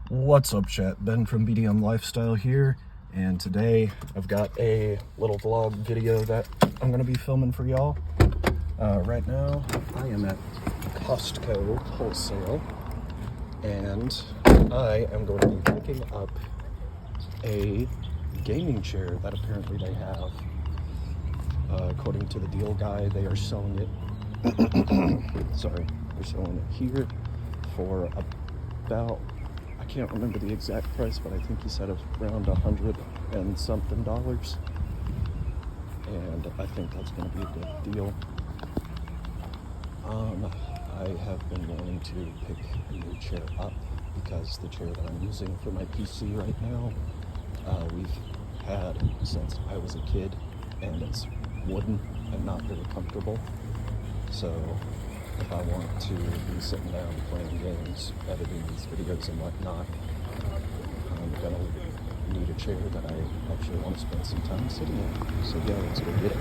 What's up, chat? Ben from BDM Lifestyle here, and today I've got a little vlog video that I'm going to be filming for y'all. Right now, I am at Costco Wholesale, and I am going to be picking up a gaming chair that apparently they have. According to the deal guy, they are selling it, sorry, they're selling it here for about, I can't remember the exact price, but I think he said it was around $100 and something. And I think that's going to be a good deal. I have been wanting to pick a new chair up because the chair that I'm using for my PC right now, we've had since I was a kid, and it's wooden and not very comfortable. So if I want to be sitting down playing games, editing these videos and whatnot, I'm gonna need a chair that I actually want to spend some time sitting in. So yeah, let's go get it.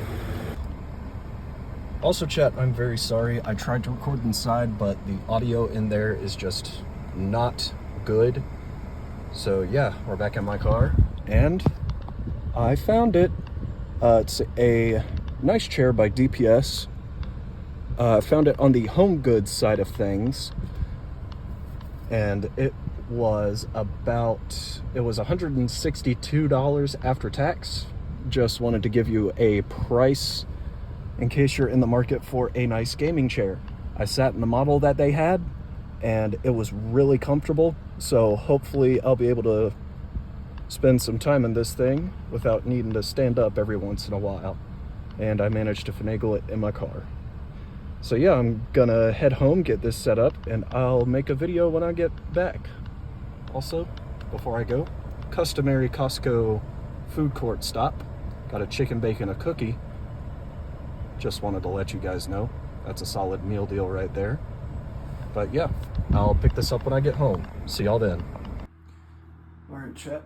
Also, chat, I'm very sorry. I tried to record inside, but the audio in there is just not good. So yeah, we're back in my car, and I found it. It's a nice chair by DPS. I found it on the home goods side of things, and it was $162 after tax. Just wanted to give you a price in case you're in the market for a nice gaming chair. I sat in the model that they had, and it was really comfortable, so hopefully I'll be able to spend some time in this thing without needing to stand up every once in a while. And I managed to finagle it in my car. So yeah, I'm gonna head home, get this set up, and I'll make a video when I get back. Also, before I go, customary Costco food court stop. Got a chicken, bacon, a cookie. Just wanted to let you guys know. That's a solid meal deal right there. But yeah, I'll pick this up when I get home. See y'all then. All right, chat.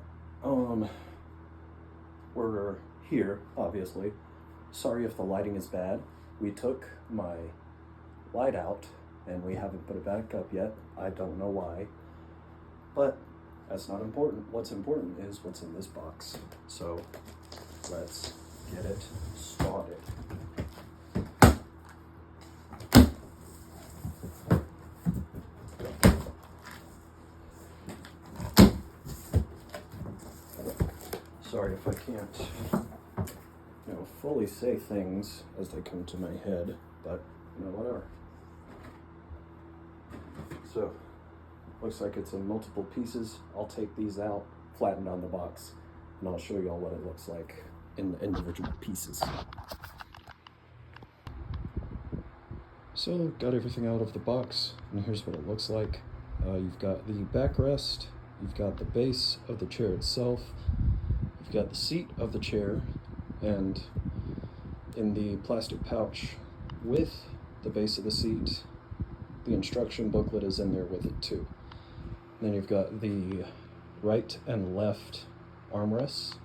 We're here, obviously. Sorry if the lighting is bad. We took my light out and we haven't put it back up yet. I don't know why, but that's not important. What's important is what's in this box. So let's get it started. Sorry if I can't, fully say things as they come to my head, but whatever. So, looks like it's in multiple pieces. I'll take these out, flatten down the box, and I'll show you all what it looks like in the individual pieces. So, got everything out of the box, and here's what it looks like. You've got the backrest, you've got the base of the chair itself, you've got the seat of the chair, and in the plastic pouch with the base of the seat, the instruction booklet is in there with it too. And then you've got the right and left armrests,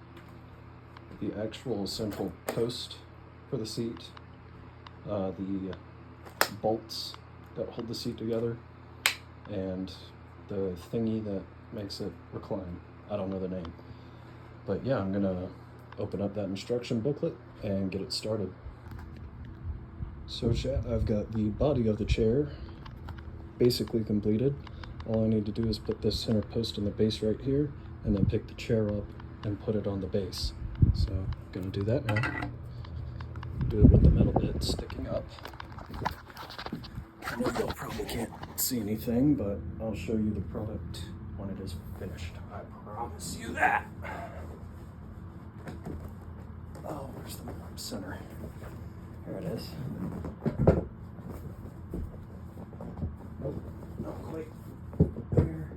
the actual central post for the seat, the bolts that hold the seat together, and the thingy that makes it recline. I don't know the name. But yeah, I'm gonna open up that instruction booklet and get it started. So chat, I've got the body of the chair basically completed. All I need to do is put this center post in the base right here, and then pick the chair up and put it on the base. So I'm gonna do that now. Do it with the metal bit sticking up. I know y'all probably can't see anything, but I'll show you the product when it is finished. I promise you that. Oh, where's the center? Here it is. Oh, not quite there.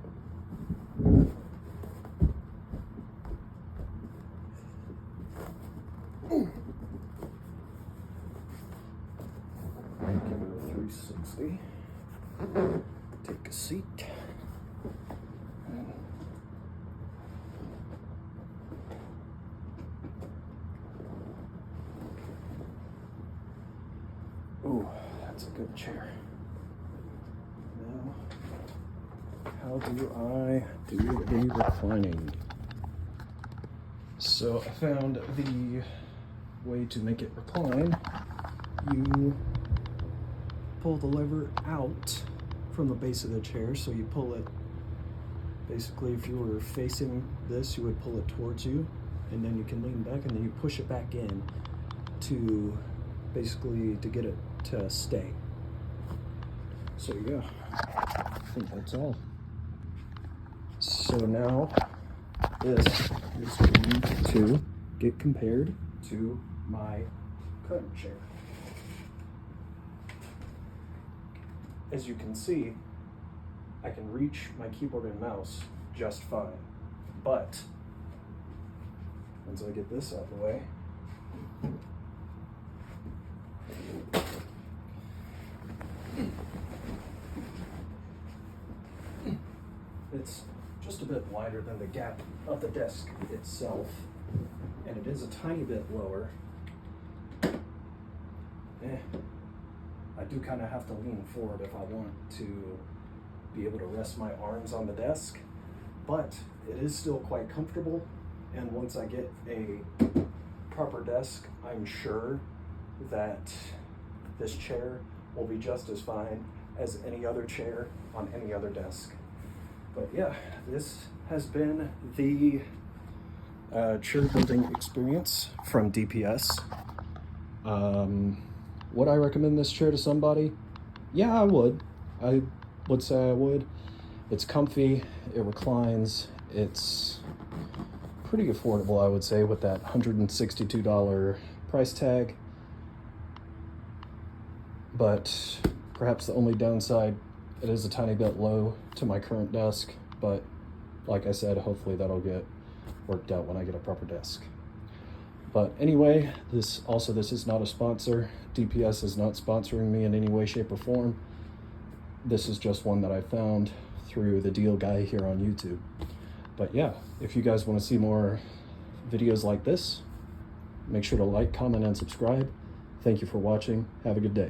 Give it a 360. Take a seat. Ooh, that's a good chair. Now, how how do I do the reclining? So I found the way to make it recline. You pull the lever out from the base of the chair, so you pull it, basically if you were facing this, you would pull it towards you, and then you can lean back, and then you push it back in to basically to get it to stay. So yeah, I think that's all. So now this is going to get compared to my current chair. As you can see, I can reach my keyboard and mouse just fine, but once I get this out of the way, it's just a bit wider than the gap of the desk itself, and it is a tiny bit lower. I do kind of have to lean forward if I want to be able to rest my arms on the desk, but it is still quite comfortable, and once I get a proper desk, I'm sure that this chair will be just as fine as any other chair on any other desk. But yeah, this has been the chair building experience from DPS. Would I recommend this chair to somebody? Yeah, I would. I would say I would. It's comfy, it reclines, it's pretty affordable, I would say, with that $162 price tag. But perhaps the only downside, it is a tiny bit low to my current desk, but like I said, hopefully that'll get worked out when I get a proper desk. But anyway, this is not a sponsor. DPS is not sponsoring me in any way, shape, or form. This is just one that I found through the deal guy here on YouTube. But yeah, if you guys want to see more videos like this, make sure to like, comment, and subscribe. Thank you for watching. Have a good day.